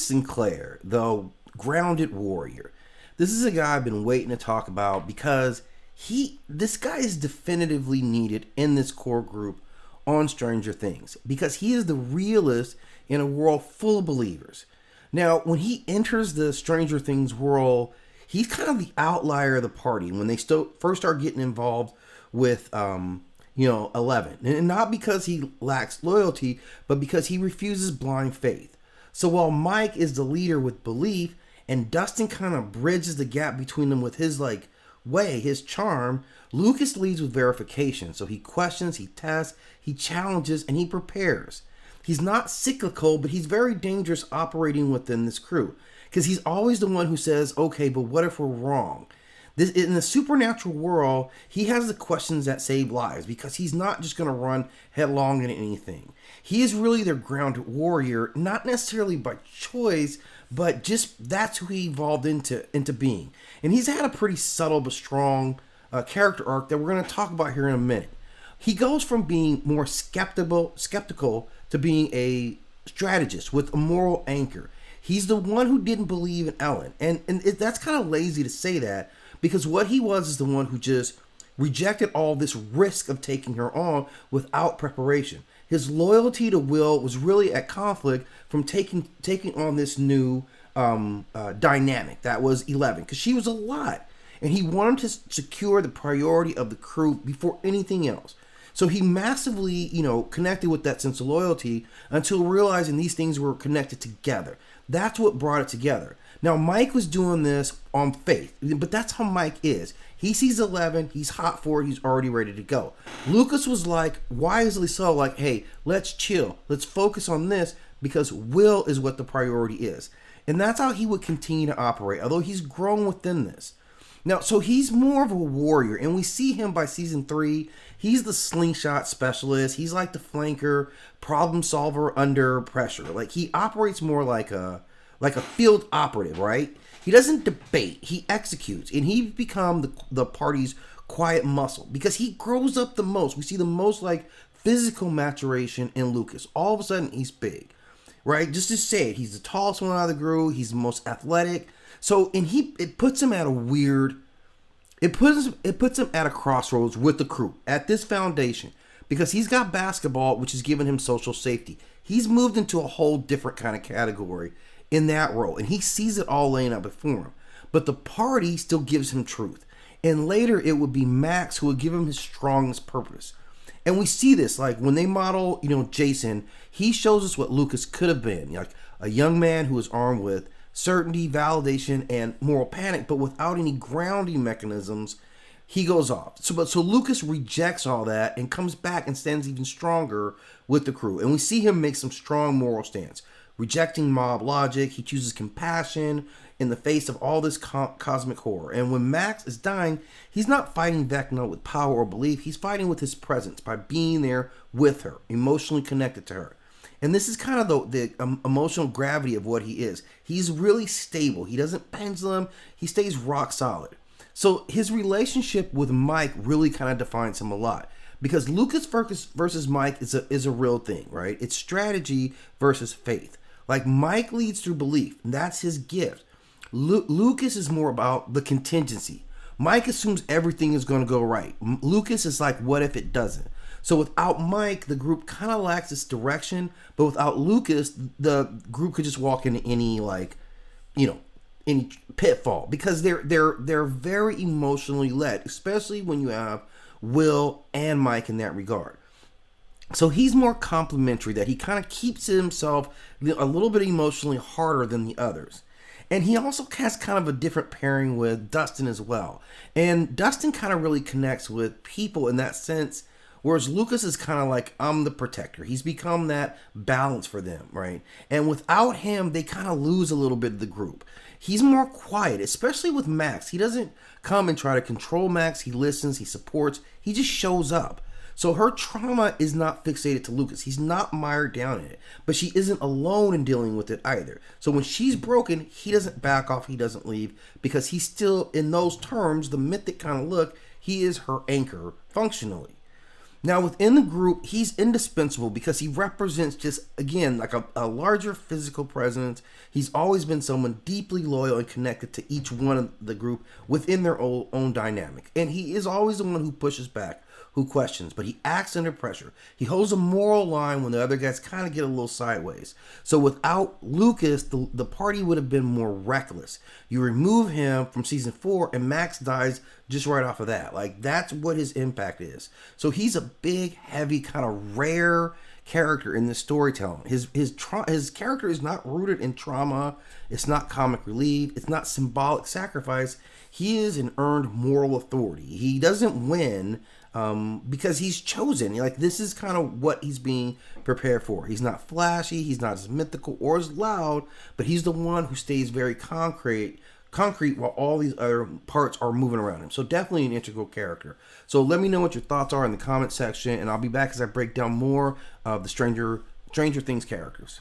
Sinclair, the grounded warrior. This is a guy I've been waiting to talk about because this guy is definitively needed in this core group on Stranger Things because he is the realist in a world full of believers. Now, when he enters the Stranger Things world, he's kind of the outlier of the party when they first start getting involved with 11. And not because he lacks loyalty, but because he refuses blind faith. So while Mike is the leader with belief, and Dustin kind of bridges the gap between them with his his charm, Lucas leads with verification. So he questions, he tests, he challenges, and he prepares. He's not cyclical, but he's very dangerous operating within this crew. Because he's always the one who says, okay, but what if we're wrong? In the supernatural world, he has the questions that save lives because he's not just going to run headlong into anything. He is really their grounded warrior, not necessarily by choice, but just that's who he evolved into being. And he's had a pretty subtle but strong character arc that we're going to talk about here in a minute. He goes from being more skeptical to being a strategist with a moral anchor. He's the one who didn't believe in Ellen. And that's kind of lazy to say that, because what he was is the one who just rejected all this risk of taking her on without preparation. His loyalty to Will was really at conflict from taking on this new dynamic that was 11, because she was a lot. And he wanted to secure the priority of the crew before anything else. So he massively, connected with that sense of loyalty until realizing these things were connected together. That's what brought it together. Now, Mike was doing this on faith, but that's how Mike is. He sees 11, he's hot for it, he's already ready to go. Lucas was wisely so, hey, let's chill. Let's focus on this because Will is what the priority is. And that's how he would continue to operate, although he's grown within this. Now, so he's more of a warrior, and we see him by season 3. He's the slingshot specialist. He's like the flanker, problem solver under pressure. He operates more like a field operative, right? He doesn't debate. He executes, and he's become the party's quiet muscle because he grows up the most. We see the most physical maturation in Lucas. All of a sudden, he's big, right? Just to say it, he's the tallest one out of the group. He's the most athletic. So, and it puts him at it puts him at a crossroads with the crew at this foundation because he's got basketball, which has given him social safety. He's moved into a whole different kind of category in that role, and he sees it all laying out before him. But the party still gives him truth, and later it would be Max who would give him his strongest purpose. And we see this when they model, Jason. He shows us what Lucas could have been, a young man who is armed with certainty, validation, and moral panic, but without any grounding mechanisms. He goes off. So Lucas rejects all that and comes back and stands even stronger with the crew. And we see him make some strong moral stance, rejecting mob logic. He chooses compassion in the face of all this cosmic horror. And when Max is dying, he's not fighting Vecna with power or belief. He's fighting with his presence by being there with her, emotionally connected to her. And this is kind of the emotional gravity of what he is. He's really stable. He doesn't pendulum. He stays rock solid. So his relationship with Mike really kind of defines him a lot. Because Lucas versus Mike is a real thing, right? It's strategy versus faith. Mike leads through belief. And that's his gift. Lucas is more about the contingency. Mike assumes everything is going to go right. Lucas is what if it doesn't? So without Mike, the group kind of lacks its direction, but without Lucas, the group could just walk into any any pitfall because they're very emotionally led, especially when you have Will and Mike in that regard. So he's more complimentary, that he kind of keeps himself a little bit emotionally harder than the others. And he also has kind of a different pairing with Dustin as well. And Dustin kind of really connects with people in that sense. Whereas Lucas is kind of I'm the protector. He's become that balance for them, right? And without him, they kind of lose a little bit of the group. He's more quiet, especially with Max. He doesn't come and try to control Max. He listens, he supports, he just shows up. So her trauma is not fixated to Lucas. He's not mired down in it. But she isn't alone in dealing with it either. So when she's broken, he doesn't back off, he doesn't leave, because he's still, in those terms, the mythic kind of look, he is her anchor functionally. Now, within the group, he's indispensable because he represents just, again, like a larger physical presence. He's always been someone deeply loyal and connected to each one of the group within their own dynamic. And he is always the one who pushes back, who questions, but he acts under pressure. He holds a moral line when the other guys kind of get a little sideways. So without Lucas, the party would have been more reckless. You remove him from season 4 and Max dies just right off of that. Like, that's what his impact is. So he's a big, heavy, kind of rare character in this storytelling. His character is not rooted in trauma. It's not comic relief. It's not symbolic sacrifice. He is an earned moral authority. He doesn't win because he's chosen. Like, this is kind of what he's being prepared for. He's not flashy. He's not as mythical or as loud, but he's the one who stays very concrete while all these other parts are moving around him. So definitely an integral character. So let me know what your thoughts are in the comment section, and I'll be back as I break down more of the Stranger Things characters.